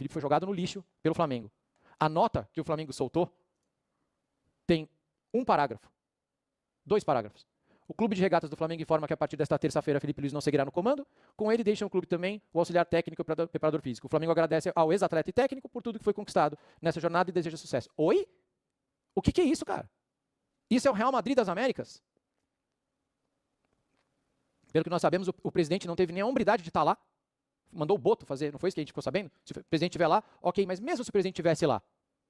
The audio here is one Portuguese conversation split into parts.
Felipe foi jogado no lixo pelo Flamengo. A nota que o Flamengo soltou tem 1 parágrafo. 2 parágrafos. O Clube de Regatas do Flamengo informa que a partir desta terça-feira Felipe Luiz não seguirá no comando. Com ele deixa o clube também o auxiliar técnico e o preparador físico. O Flamengo agradece ao ex-atleta e técnico por tudo que foi conquistado nessa jornada e deseja sucesso. Oi? O que é isso, cara? Isso é o Real Madrid das Américas? Pelo que nós sabemos, o presidente não teve nem a hombridade de estar lá. Mandou o Boto fazer, não foi isso que a gente ficou sabendo? Se o presidente estiver lá, ok, mas mesmo se o presidente estivesse lá,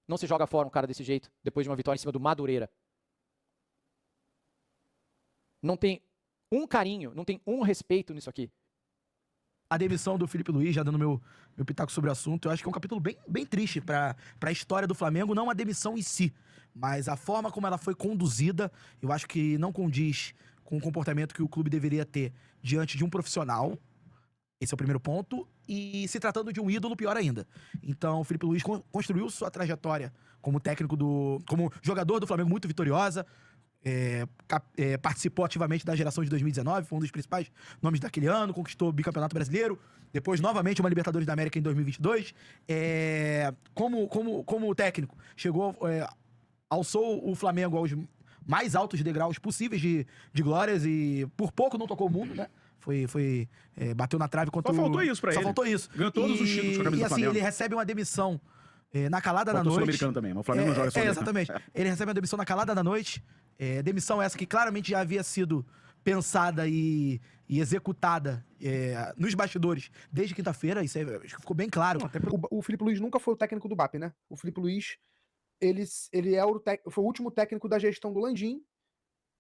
não se joga fora um cara desse jeito, depois de uma vitória em cima do Madureira. Não tem um carinho, não tem um respeito nisso aqui. A demissão do Felipe Luiz, já dando meu pitaco sobre o assunto, eu acho que é um capítulo bem triste para a história do Flamengo, não a demissão em si, mas a forma como ela foi conduzida, eu acho que não condiz com o comportamento que o clube deveria ter diante de um profissional. Esse é o primeiro ponto. E se tratando de um ídolo, pior ainda. Então, o Felipe Luiz construiu sua trajetória como técnico como jogador do Flamengo muito vitoriosa. Participou ativamente da geração de 2019, foi um dos principais nomes daquele ano, conquistou o bicampeonato brasileiro, depois novamente uma Libertadores da América em 2022. Como técnico, chegou, alçou o Flamengo aos mais altos degraus possíveis de glórias e por pouco não tocou o mundo, né? Bateu na trave contra Só faltou isso pra ele. Só faltou isso. Ganhou todos os títulos com a camisa do Flamengo. Ele recebe uma demissão na calada da noite. Sul-Americano também, mas o Flamengo não joga Sul-Americano. Exatamente. Ele recebe uma demissão na calada da noite. Demissão essa que claramente já havia sido pensada e executada nos bastidores desde quinta-feira. Isso ficou bem claro. Até porque o Felipe Luiz nunca foi o técnico do BAP, né? O Felipe Luiz, ele foi o último técnico da gestão do Landim.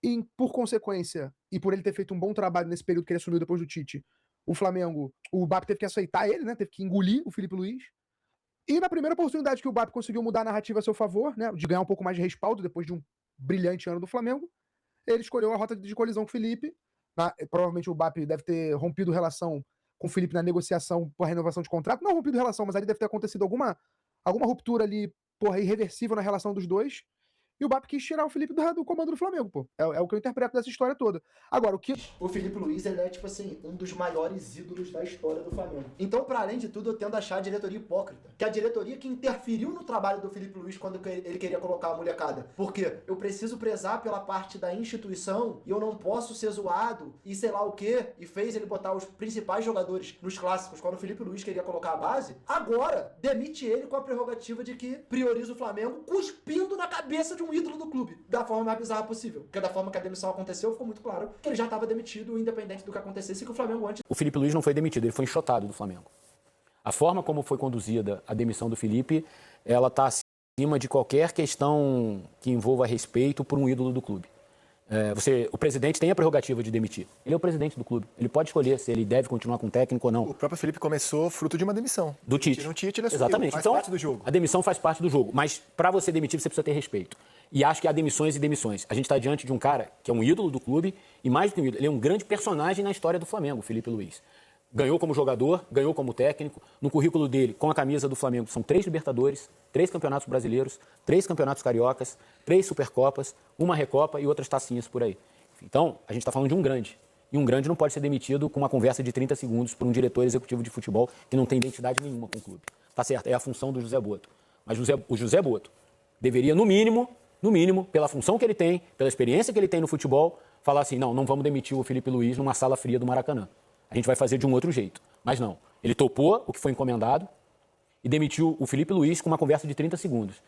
E, por consequência, e por ele ter feito um bom trabalho nesse período que ele assumiu depois do Tite, o BAP teve que aceitar ele, né? Teve que engolir o Felipe Luiz. E na primeira oportunidade que o BAP conseguiu mudar a narrativa a seu favor, né? De ganhar um pouco mais de respaldo depois de um brilhante ano do Flamengo, ele escolheu a rota de colisão com o Felipe. Provavelmente o BAP deve ter rompido relação com o Felipe na negociação por renovação de contrato. Não rompido relação, mas ali deve ter acontecido alguma ruptura ali, irreversível na relação dos dois. E o BAP quis tirar o Felipe do comando do Flamengo, pô. É o que eu interpreto dessa história toda. Agora, O Felipe Luiz, ele é, tipo assim, um dos maiores ídolos da história do Flamengo. Então, pra além de tudo, eu tendo a achar a diretoria hipócrita. Que a diretoria que interferiu no trabalho do Felipe Luiz quando ele queria colocar a molecada. Porque eu preciso prezar pela parte da instituição e eu não posso ser zoado e sei lá o quê. E fez ele botar os principais jogadores nos clássicos quando o Felipe Luiz queria colocar a base. Agora, demite ele com a prerrogativa de que prioriza o Flamengo, cuspindo na cabeça de um ídolo do clube, da forma mais bizarra possível. Porque da forma que a demissão aconteceu, ficou muito claro que ele já estava demitido, independente do que acontecesse, que o Flamengo antes... O Felipe Luiz não foi demitido, ele foi enxotado do Flamengo. A forma como foi conduzida a demissão do Felipe, ela está acima de qualquer questão que envolva respeito por um ídolo do clube. O presidente tem a prerrogativa de demitir. Ele é o presidente do clube. Ele pode escolher se ele deve continuar com o técnico ou não. O próprio Felipe começou fruto de uma demissão. Do Tite. Tira um Tite, ele assumiu. Exatamente. Faz Então, parte do jogo. A demissão faz parte do jogo. Mas para você demitir, você precisa ter respeito. E acho que há demissões e demissões. A gente está diante de um cara que é um ídolo do clube e mais do que um ídolo, ele é um grande personagem na história do Flamengo, o Felipe Luiz. Ganhou como jogador, ganhou como técnico. No currículo dele, com a camisa do Flamengo, são 3 Libertadores, 3 Campeonatos Brasileiros, 3 Campeonatos Cariocas, 3 Supercopas, uma Recopa e outras tacinhas por aí. Então, a gente está falando de um grande. E um grande não pode ser demitido com uma conversa de 30 segundos por um diretor executivo de futebol que não tem identidade nenhuma com o clube. Tá certo, é a função do José Boto. Mas o José Boto deveria, no mínimo, pela função que ele tem, pela experiência que ele tem no futebol, falar assim, não vamos demitir o Felipe Luiz numa sala fria do Maracanã. A gente vai fazer de um outro jeito. Mas não. Ele topou o que foi encomendado e demitiu o Felipe Luiz com uma conversa de 30 segundos.